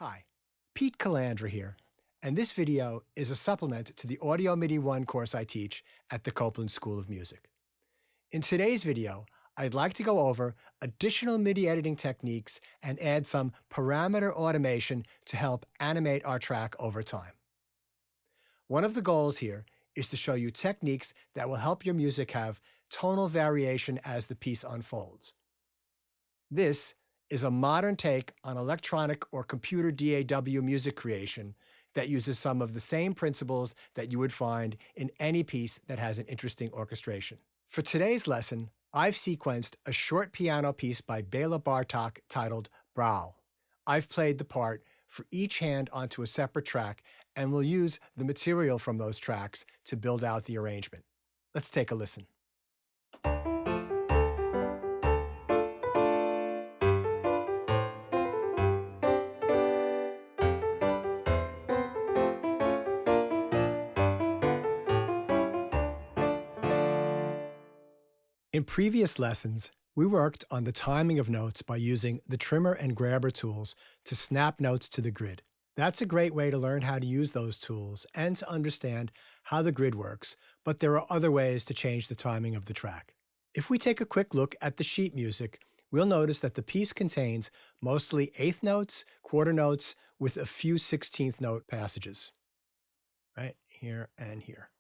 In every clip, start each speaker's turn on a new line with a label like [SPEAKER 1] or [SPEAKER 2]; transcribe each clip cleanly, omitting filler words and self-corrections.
[SPEAKER 1] Hi, Pete Calandra here, and this video is a supplement to the Audio MIDI I course I teach at the Copland School of Music. In today's video, I'd like to go over additional MIDI editing techniques and add some parameter automation to help animate our track over time. One of the goals here is to show you techniques that will help your music have tonal variation as the piece unfolds. This is a modern take on electronic or computer DAW music creation that uses some of the same principles that you would find in any piece that has an interesting orchestration. For today's lesson, I've sequenced a short piano piece by Bela Bartok titled Brow. I've played the part for each hand onto a separate track and will use the material from those tracks to build out the arrangement. Let's take a listen. In previous lessons, we worked on the timing of notes by using the trimmer and grabber tools to snap notes to the grid. That's a great way to learn how to use those tools and to understand how the grid works, but there are other ways to change the timing of the track. If we take a quick look at the sheet music, we'll notice that the piece contains mostly eighth notes, quarter notes, with a few 16th note passages, right here and here.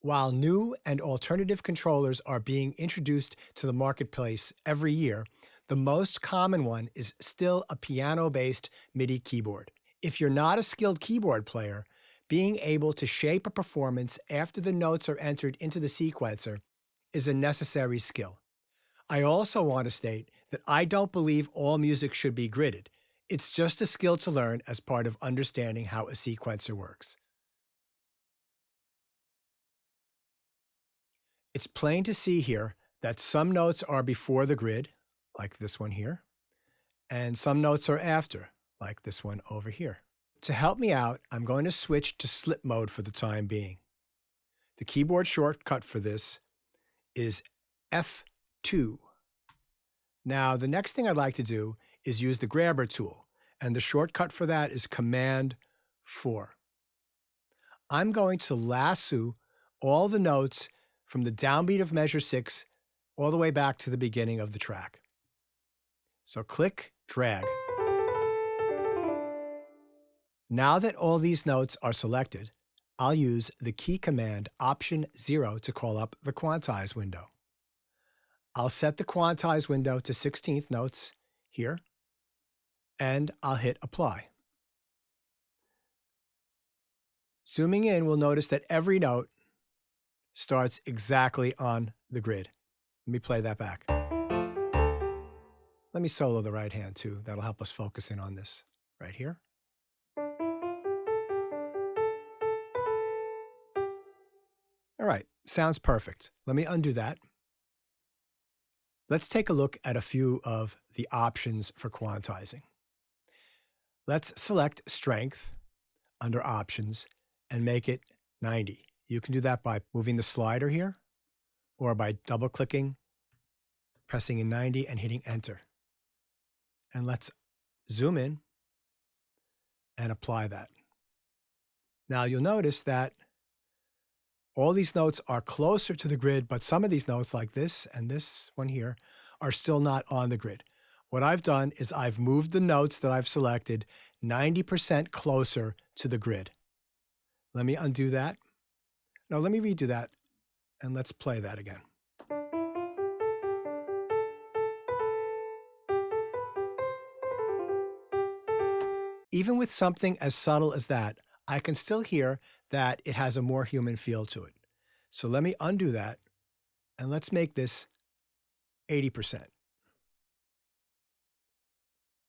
[SPEAKER 1] While new and alternative controllers are being introduced to the marketplace every year, the most common one is still a piano-based MIDI keyboard. If you're not a skilled keyboard player, being able to shape a performance after the notes are entered into the sequencer is a necessary skill. I also want to state that I don't believe all music should be gridded. It's just a skill to learn as part of understanding how a sequencer works. It's plain to see here that some notes are before the grid, like this one here, and some notes are after, like this one over here. To help me out, I'm going to switch to slip mode for the time being. The keyboard shortcut for this is F2. Now, the next thing I'd like to do is use the grabber tool, and the shortcut for that is Command 4. I'm going to lasso all the notes from the downbeat of measure 6 all the way back to the beginning of the track. So click, drag. Now that all these notes are selected, I'll use the key command Option 0 to call up the Quantize window. I'll set the Quantize window to 16th notes here, and I'll hit Apply. Zooming in, we'll notice that every note starts exactly on the grid. Let me play that back. Let me solo the right hand too. That'll help us focus in on this right here. All right, sounds perfect. Let me undo that. Let's take a look at a few of the options for quantizing. Let's select Strength under Options and make it 90. You can do that by moving the slider here or by double-clicking, pressing in 90 and hitting Enter. And let's zoom in and apply that. Now you'll notice that all these notes are closer to the grid, but some of these notes like this and this one here are still not on the grid. What I've done is I've moved the notes that I've selected 90% closer to the grid. Let me undo that. No, let me redo that, and let's play that again. Even with something as subtle as that, I can still hear that it has a more human feel to it. So let me undo that, and let's make this 80%.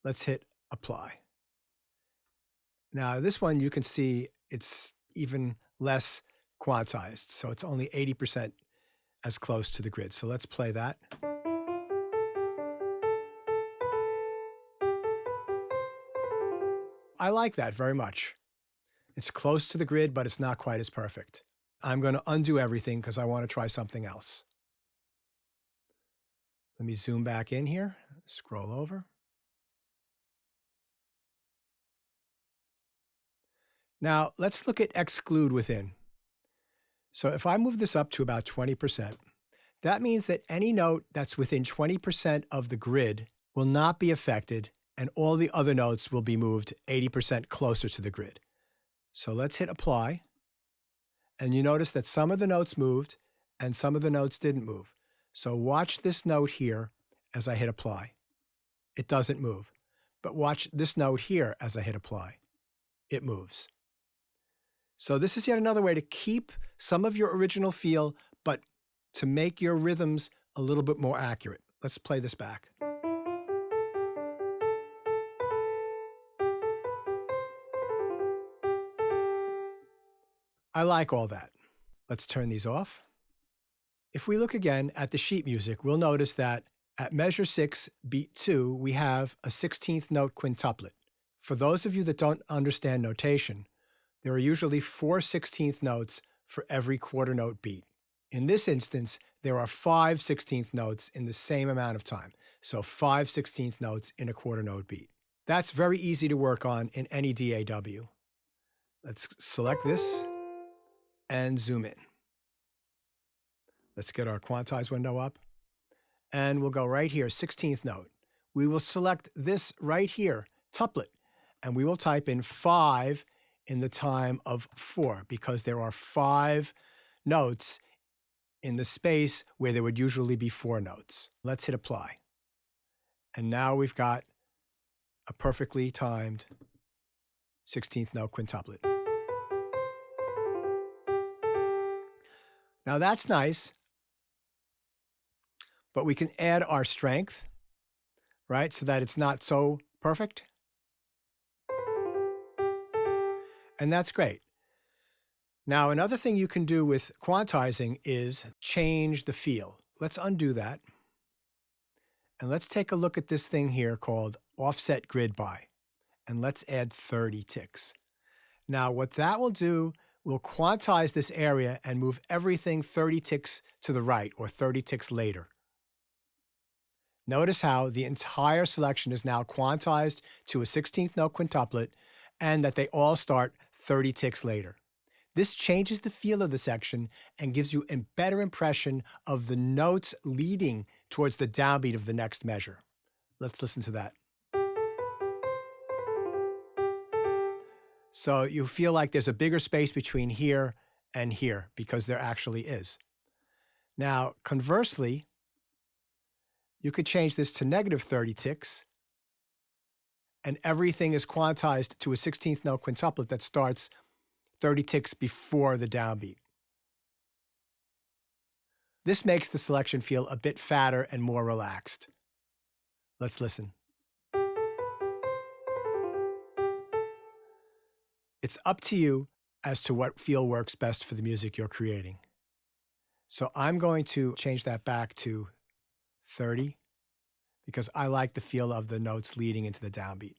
[SPEAKER 1] Let's hit Apply. Now this one, you can see it's even less quantized, so it's only 80% as close to the grid. So let's play that. I like that very much. It's close to the grid, but it's not quite as perfect. I'm going to undo everything because I want to try something else. Let me zoom back in here, scroll over. Now let's look at exclude within. So if I move this up to about 20%, that means that any note that's within 20% of the grid will not be affected, and all the other notes will be moved 80% closer to the grid. So let's hit apply, and you notice that some of the notes moved and some of the notes didn't move. So watch this note here as I hit apply. It doesn't move. But watch this note here as I hit apply. It moves. So this is yet another way to keep some of your original feel, but to make your rhythms a little bit more accurate. Let's play this back. I like all that. Let's turn these off. If we look again at the sheet music, we'll notice that at measure 6, beat 2, we have a 16th note quintuplet. For those of you that don't understand notation, there are usually 4 16th notes for every quarter note beat. In this instance, there are 5 16th notes in the same amount of time. So 5 16th notes in a quarter note beat. That's very easy to work on in any DAW. Let's select this and zoom in. Let's get our quantize window up. And we'll go right here, 16th note. We will select this right here, tuplet, and we will type in 5 in the time of 4 because there are 5 notes in the space where there would usually be 4 notes. Let's hit apply. And now we've got a perfectly timed 16th note quintuplet. Now that's nice, but we can add our strength, right, so that it's not so perfect. And that's great. Now, another thing you can do with quantizing is change the feel. Let's undo that. And let's take a look at this thing here called offset grid by. And let's add 30 ticks. Now, what that will do, we'll quantize this area and move everything 30 ticks to the right or 30 ticks later. Notice how the entire selection is now quantized to a 16th note quintuplet and that they all start 30 ticks later. This changes the feel of the section and gives you a better impression of the notes leading towards the downbeat of the next measure. Let's listen to that. So you feel like there's a bigger space between here and here because there actually is. Now, conversely, you could change this to negative 30 ticks, and everything is quantized to a 16th note quintuplet that starts 30 ticks before the downbeat. This makes the selection feel a bit fatter and more relaxed. Let's listen. It's up to you as to what feel works best for the music you're creating. So I'm going to change that back to 30 because I like the feel of the notes leading into the downbeat.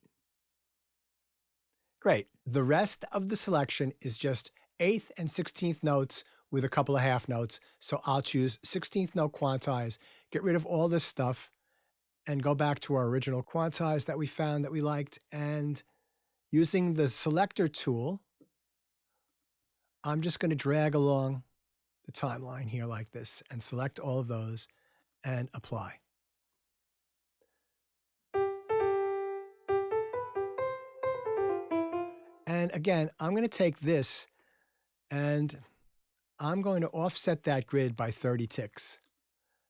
[SPEAKER 1] Great. The rest of the selection is just 8th and 16th notes with a couple of half notes. So I'll choose 16th note quantize, get rid of all this stuff, and go back to our original quantize that we found that we liked. And using the selector tool, I'm just going to drag along the timeline here like this and select all of those and apply. And again, I'm going to take this and I'm going to offset that grid by 30 ticks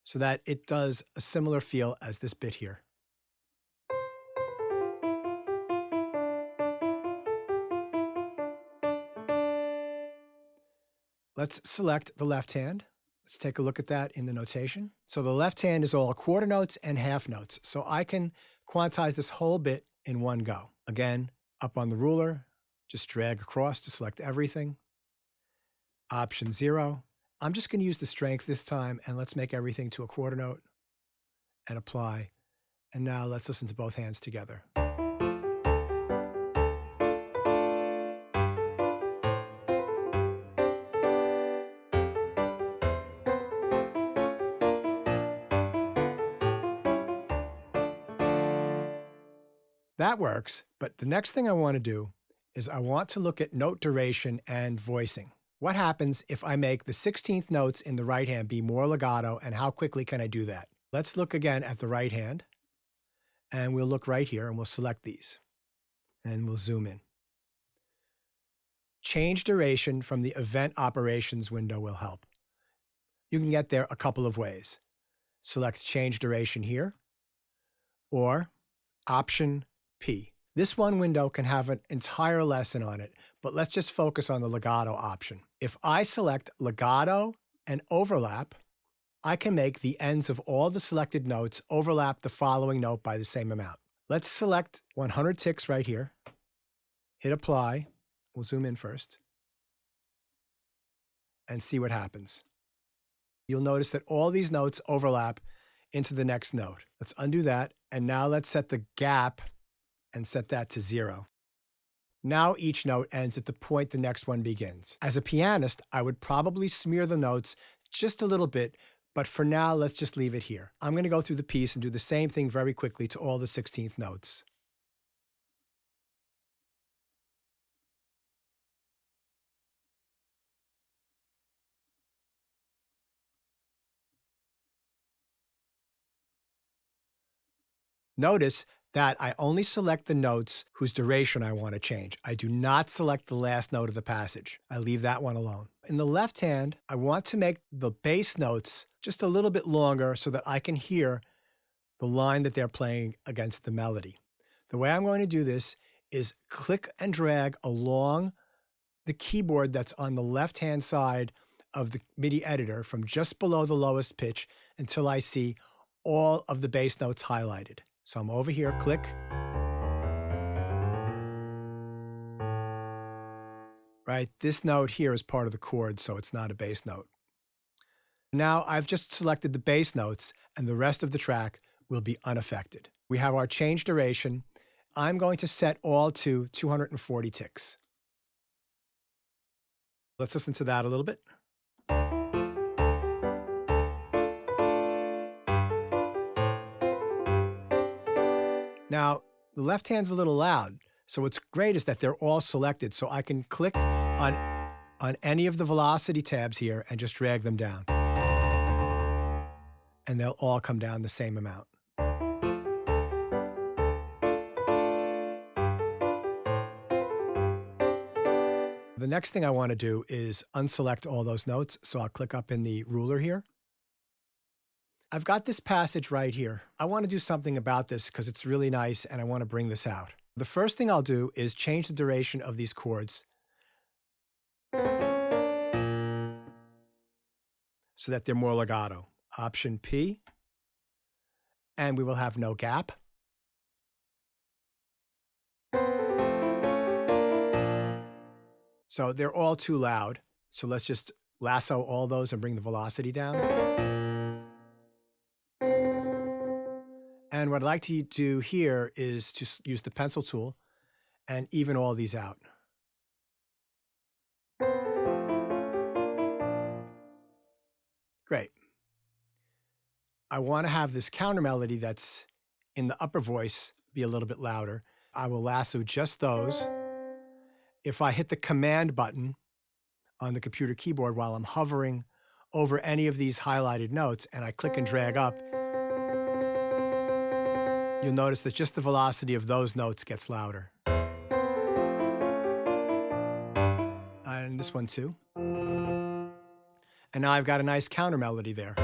[SPEAKER 1] so that it does a similar feel as this bit here. Let's select the left hand. Let's take a look at that in the notation. So the left hand is all quarter notes and half notes. So I can quantize this whole bit in one go. Again, up on the ruler, just drag across to select everything. Option 0. I'm just going to use the strength this time, and let's make everything to a quarter note and apply. And now let's listen to both hands together. That works, but the next thing I want to do is I want to look at note duration and voicing. What happens if I make the 16th notes in the right hand be more legato, and how quickly can I do that? Let's look again at the right hand, and we'll look right here and we'll select these and we'll zoom in. Change duration from the event operations window will help. You can get there a couple of ways. Select change duration here or option P. This one window can have an entire lesson on it, but let's just focus on the legato option. If I select legato and overlap, I can make the ends of all the selected notes overlap the following note by the same amount. Let's select 100 ticks right here, hit apply, we'll zoom in first, and see what happens. You'll notice that all these notes overlap into the next note. Let's undo that, and now let's set the gap and set that to 0. Now each note ends at the point the next one begins. As a pianist, I would probably smear the notes just a little bit, but for now, let's just leave it here. I'm going to go through the piece and do the same thing very quickly to all the 16th notes. Notice that I only select the notes whose duration I want to change. I do not select the last note of the passage. I leave that one alone. In the left hand, I want to make the bass notes just a little bit longer so that I can hear the line that they're playing against the melody. The way I'm going to do this is click and drag along the keyboard that's on the left-hand side of the MIDI editor from just below the lowest pitch until I see all of the bass notes highlighted. So I'm over here, click. Right, this note here is part of the chord, so it's not a bass note. Now I've just selected the bass notes, and the rest of the track will be unaffected. We have our change duration. I'm going to set all to 240 ticks. Let's listen to that a little bit. Now, the left hand's a little loud, so what's great is that they're all selected, so I can click on any of the velocity tabs here and just drag them down. And they'll all come down the same amount. The next thing I want to do is unselect all those notes, so I'll click up in the ruler here. I've got this passage right here. I want to do something about this because it's really nice and I want to bring this out. The first thing I'll do is change the duration of these chords so that they're more legato. Option P, and we will have no gap. So they're all too loud. So let's just lasso all those and bring the velocity down. And what I'd like to do here is to use the pencil tool and even all these out. Great. I want to have this counter melody that's in the upper voice be a little bit louder. I will lasso just those. If I hit the command button on the computer keyboard while I'm hovering over any of these highlighted notes and I click and drag up, you'll notice that just the velocity of those notes gets louder. And this one too. And now I've got a nice counter melody there.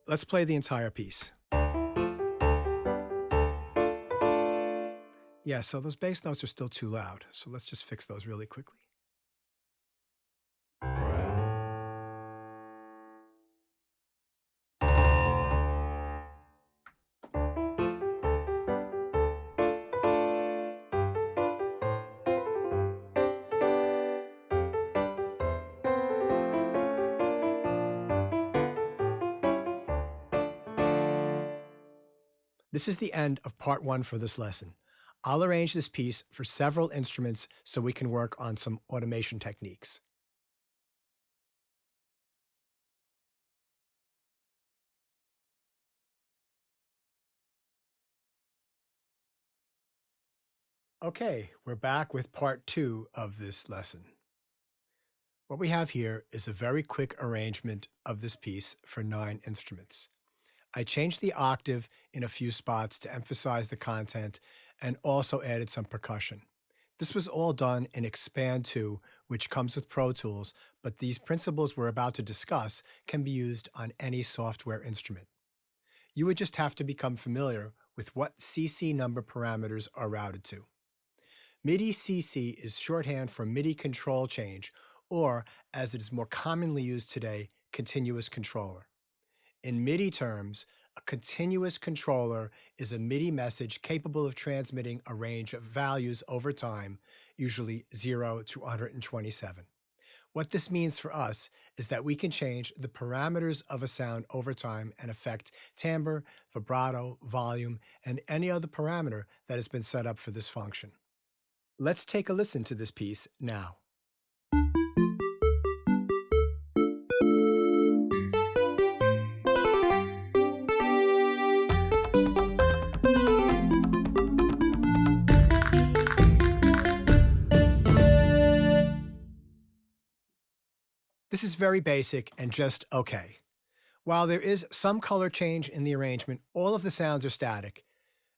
[SPEAKER 1] Let's play the entire piece. Yeah, so those bass notes are still too loud. So let's just fix those really quickly. This is the end of part 1 for this lesson. I'll arrange this piece for several instruments so we can work on some automation techniques. Okay, we're back with part 2 of this lesson. What we have here is a very quick arrangement of this piece for 9 instruments. I changed the octave in a few spots to emphasize the content and also added some percussion. This was all done in Expand 2, which comes with Pro Tools, but these principles we're about to discuss can be used on any software instrument. You would just have to become familiar with what CC number parameters are routed to. MIDI CC is shorthand for MIDI control change, or, as it is more commonly used today, continuous controller. In MIDI terms, a continuous controller is a MIDI message capable of transmitting a range of values over time, usually 0 to 127. What this means for us is that we can change the parameters of a sound over time and affect timbre, vibrato, volume, and any other parameter that has been set up for this function. Let's take a listen to this piece now. This is very basic and just okay. While there is some color change in the arrangement, all of the sounds are static.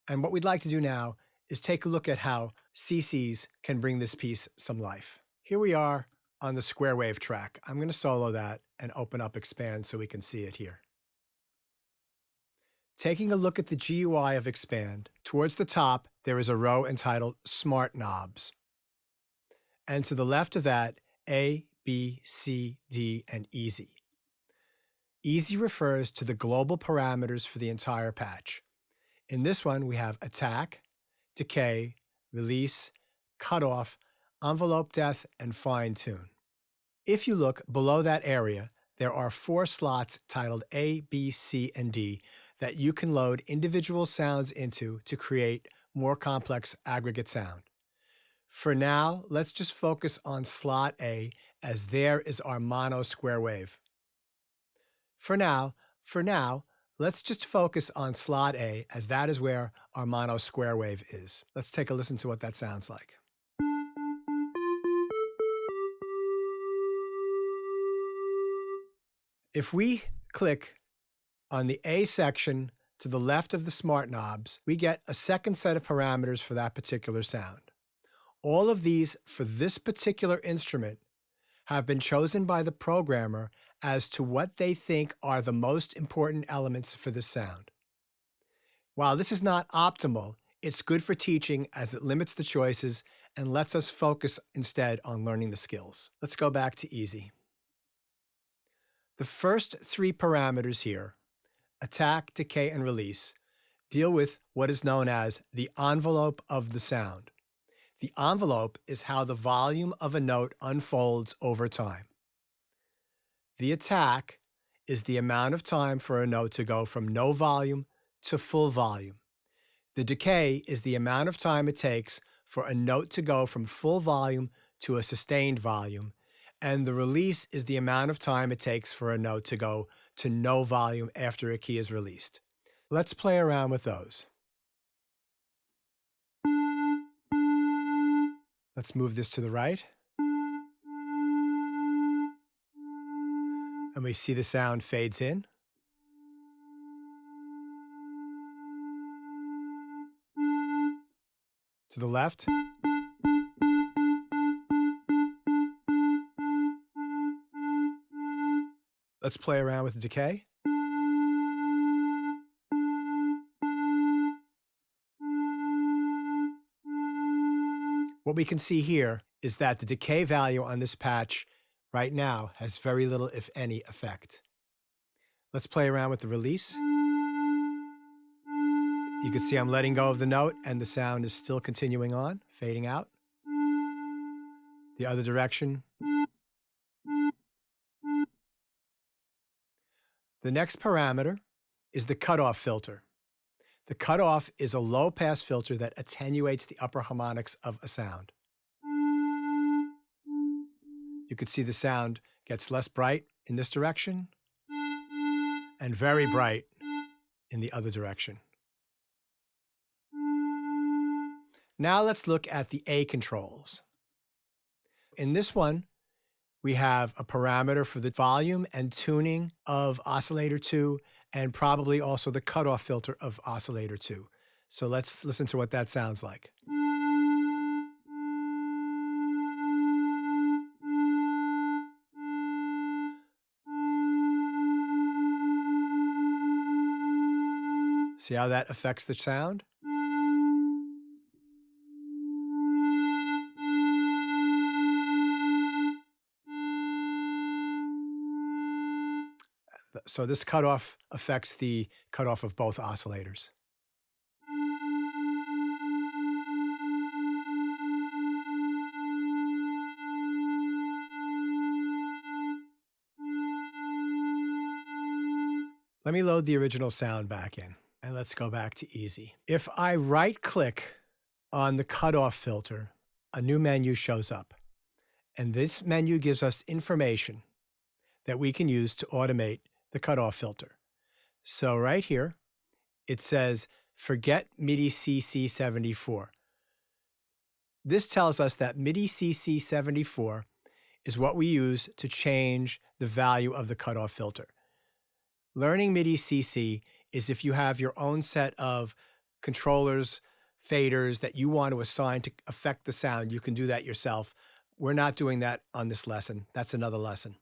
[SPEAKER 1] And what we'd like to do now is take a look at how CCs can bring this piece some life. Here we are on the square wave track. I'm going to solo that and open up Expand so we can see it here. Taking a look at the GUI of Expand, towards the top there is a row entitled Smart Knobs. And to the left of that, A, B, C, D, and Easy. Easy refers to the global parameters for the entire patch. In this one, we have attack, decay, release, cutoff, envelope depth, and fine tune. If you look below that area, there are 4 slots titled A, B, C, and D that you can load individual sounds into to create more complex aggregate sound. For now, let's just focus on slot A, as there is our mono square wave. For now, let's just focus on slot A, as that is where our mono square wave is. Let's take a listen to what that sounds like. If we click on the A section to the left of the smart knobs, we get a second set of parameters for that particular sound. All of these for this particular instrument have been chosen by the programmer as to what they think are the most important elements for the sound. While this is not optimal, it's good for teaching as it limits the choices and lets us focus instead on learning the skills. Let's go back to easy. The first 3 parameters here, attack, decay, and release, deal with what is known as the envelope of the sound. The envelope is how the volume of a note unfolds over time. The attack is the amount of time for a note to go from no volume to full volume. The decay is the amount of time it takes for a note to go from full volume to a sustained volume. And the release is the amount of time it takes for a note to go to no volume after a key is released. Let's play around with those. Let's move this to the right. And we see the sound fades in. To the left. Let's play around with decay. What we can see here is that the decay value on this patch right now has very little, if any, effect. Let's play around with the release. You can see I'm letting go of the note and the sound is still continuing on, fading out. The other direction. The next parameter is the cutoff filter. The cutoff is a low-pass filter that attenuates the upper harmonics of a sound. You can see the sound gets less bright in this direction and very bright in the other direction. Now let's look at the A controls. In this one, we have a parameter for the volume and tuning of oscillator 2 and probably also the cutoff filter of oscillator 2. So let's listen to what that sounds like. See how that affects the sound? So this cutoff affects the cutoff of both oscillators. Let me load the original sound back in, and let's go back to easy. If I right-click on the cutoff filter, a new menu shows up. And this menu gives us information that we can use to automate the cutoff filter. So right here, it says, forget MIDI CC 74. This tells us that MIDI CC 74 is what we use to change the value of the cutoff filter. Learning MIDI CC is if you have your own set of controllers, faders that you want to assign to affect the sound, you can do that yourself. We're not doing that on this lesson. That's another lesson.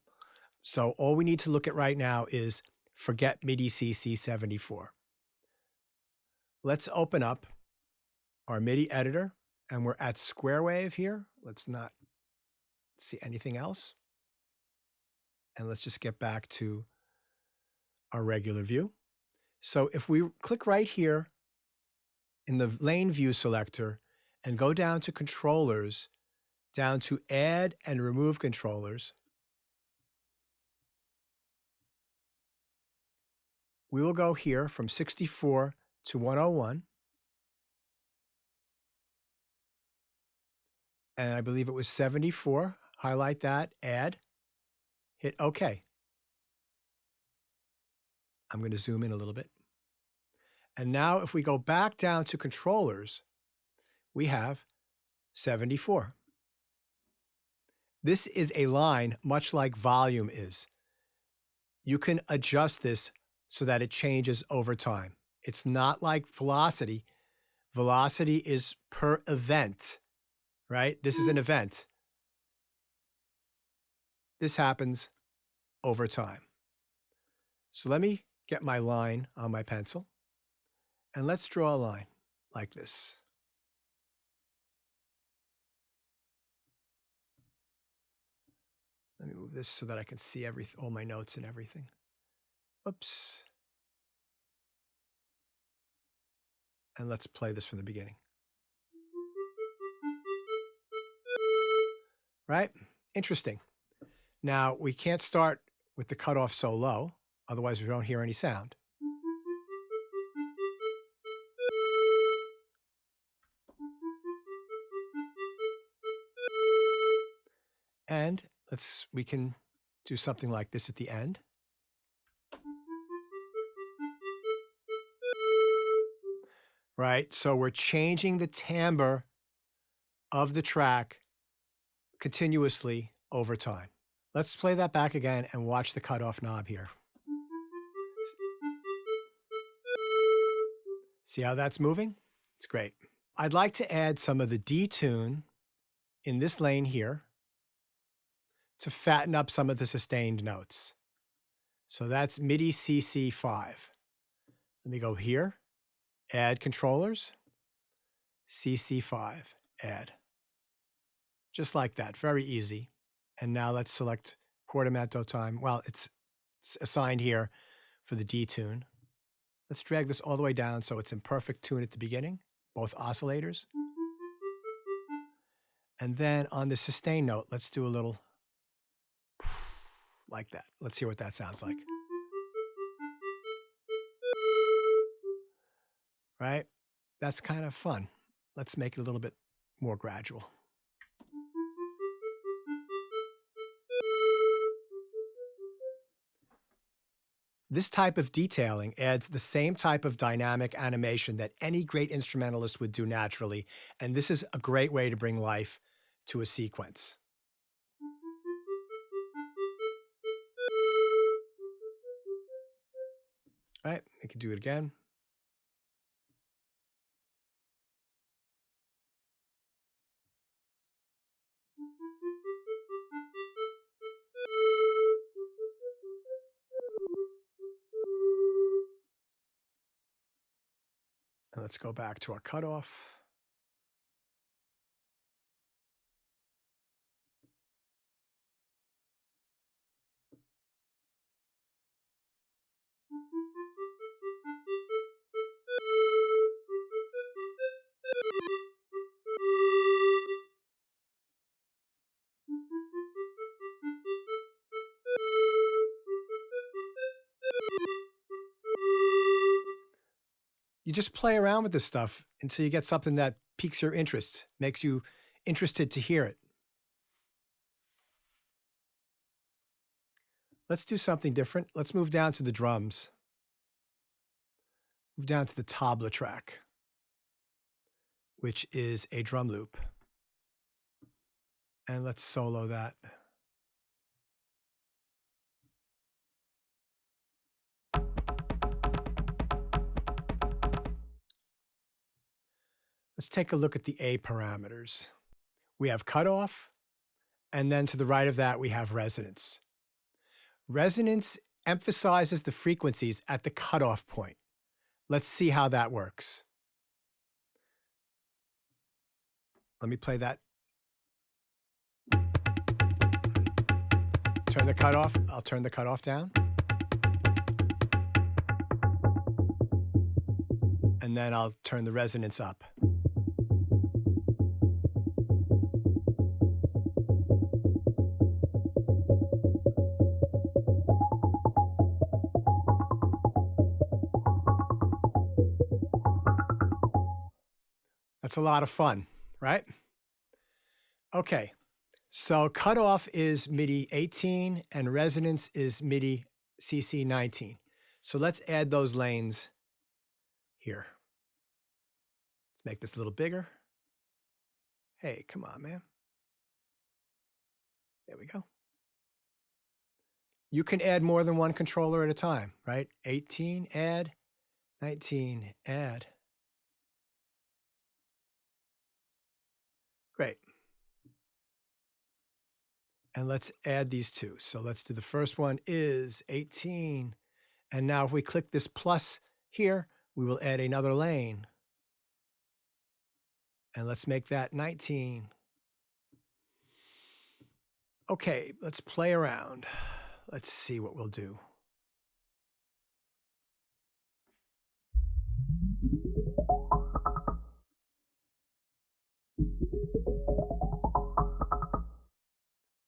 [SPEAKER 1] So all we need to look at right now is forget MIDI CC 74. Let's open up our MIDI editor, and we're at square wave here. Let's not see anything else. And let's just get back to our regular view. So if we click right here in the lane view selector and go down to controllers, down to add and remove controllers, we will go here from 64 to 101. And I believe it was 74. Highlight that, add, hit OK. I'm going to zoom in a little bit. And now if we go back down to controllers, we have 74. This is a line much like volume is. You can adjust this so that it changes over time. It's not like velocity. Velocity is per event, right? This is an event. This happens over time. So let me get my line on my pencil, and let's draw a line like this. Let me move this so that I can see all my notes and everything. Whoops. And let's play this from the beginning. Right? Interesting. Now, we can't start with the cutoff so low, otherwise we don't hear any sound. And we can do something like this at the end. Right? So we're changing the timbre of the track continuously over time. Let's play that back again and watch the cutoff knob here. See how that's moving? It's great. I'd like to add some of the detune in this lane here to fatten up some of the sustained notes. So that's MIDI CC 5. Let me go here, add controllers, CC 5, add. Just like that, very easy. And now let's select portamento time. Well, it's assigned here for the detune. Let's drag this all the way down so it's in perfect tune at the beginning, both oscillators. And then on the sustain note, let's do a little like that. Let's hear what that sounds like. Right? That's kind of fun. Let's make it a little bit more gradual. This type of detailing adds the same type of dynamic animation that any great instrumentalist would do naturally, and this is a great way to bring life to a sequence. All right, we can do it again. And let's go back to our cutoff. You just play around with this stuff until you get something that piques your interest, makes you interested to hear it. Let's do something different. Let's move down to the drums. Move down to the tabla track, which is a drum loop. And let's solo that. Let's take a look at the A parameters. We have cutoff, and then to the right of that, we have resonance. Resonance emphasizes the frequencies at the cutoff point. Let's see how that works. Let me play that. Turn the cutoff. I'll turn the cutoff down. And then I'll turn the resonance up. That's a lot of fun, right? Okay, so cutoff is MIDI 18 and resonance is MIDI CC 19. So let's add those lanes here. Let's make this a little bigger. Hey, come on, man. There we go. You can add more than one controller at a time, right? 18, add, 19, add. Great. And let's add these two. So let's do the first one is 18. And now if we click this plus here, we will add another lane. And let's make that 19. Okay, let's play around. Let's see what we'll do.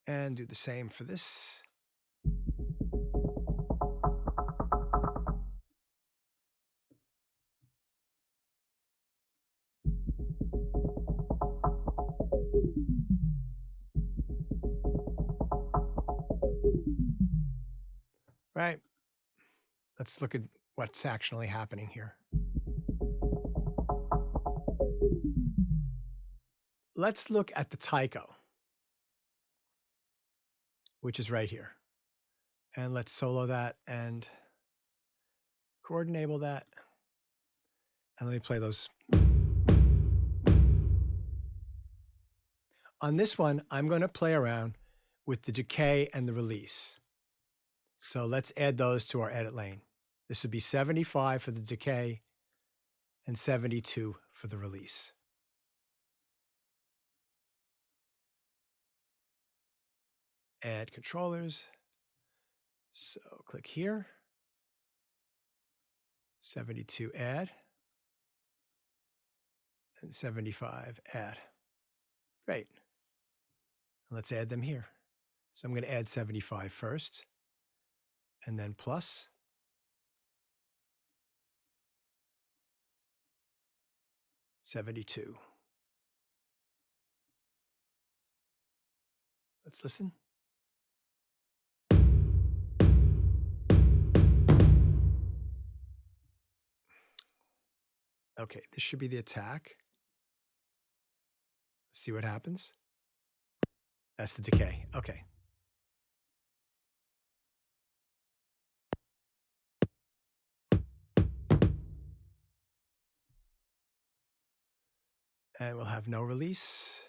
[SPEAKER 1] And do the same for this. Right. Let's look at what's actually happening here. Let's look at the taiko, which is right here. And let's solo that and chord enable that. And let me play those. On this one, I'm going to play around with the decay and the release. So let's add those to our edit lane. This would be 75 for the decay and 72 for the release. Add controllers. So click here. 72 add. And 75 add. Great. And let's add them here. So I'm going to add 75 first. And then plus. 72. Let's listen. Okay, this should be the attack. Let's see what happens. That's the decay. Okay. And we'll have no release.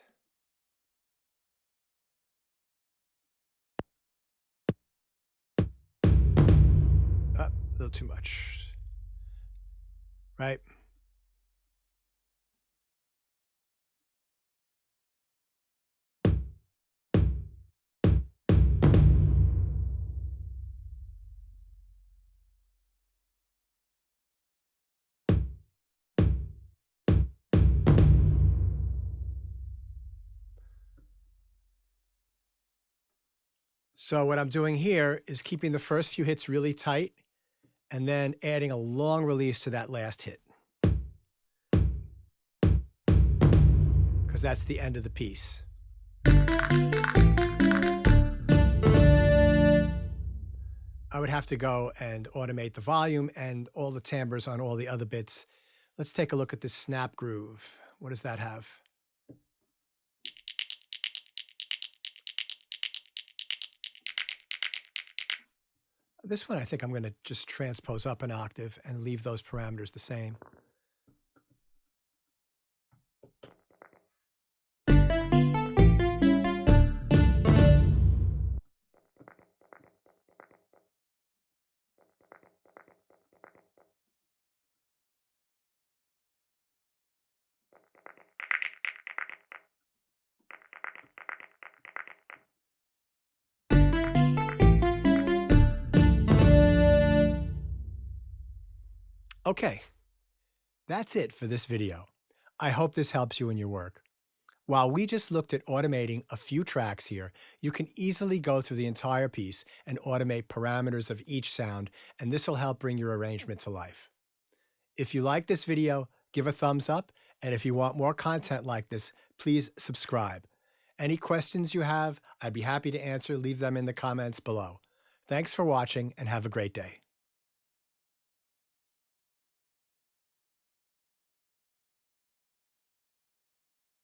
[SPEAKER 1] A little too much. Right? So what I'm doing here is keeping the first few hits really tight and then adding a long release to that last hit, because that's the end of the piece. I would have to go and automate the volume and all the timbres on all the other bits. Let's take a look at this snap groove. What does that have? This one, I think I'm going to just transpose up an octave and leave those parameters the same. Okay, that's it for this video. I hope this helps you in your work. While we just looked at automating a few tracks here, you can easily go through the entire piece and automate parameters of each sound, and this will help bring your arrangement to life. If you like this video, give a thumbs up, and if you want more content like this, please subscribe. Any questions you have, I'd be happy to answer. Leave them in the comments below. Thanks for watching, and have a great day.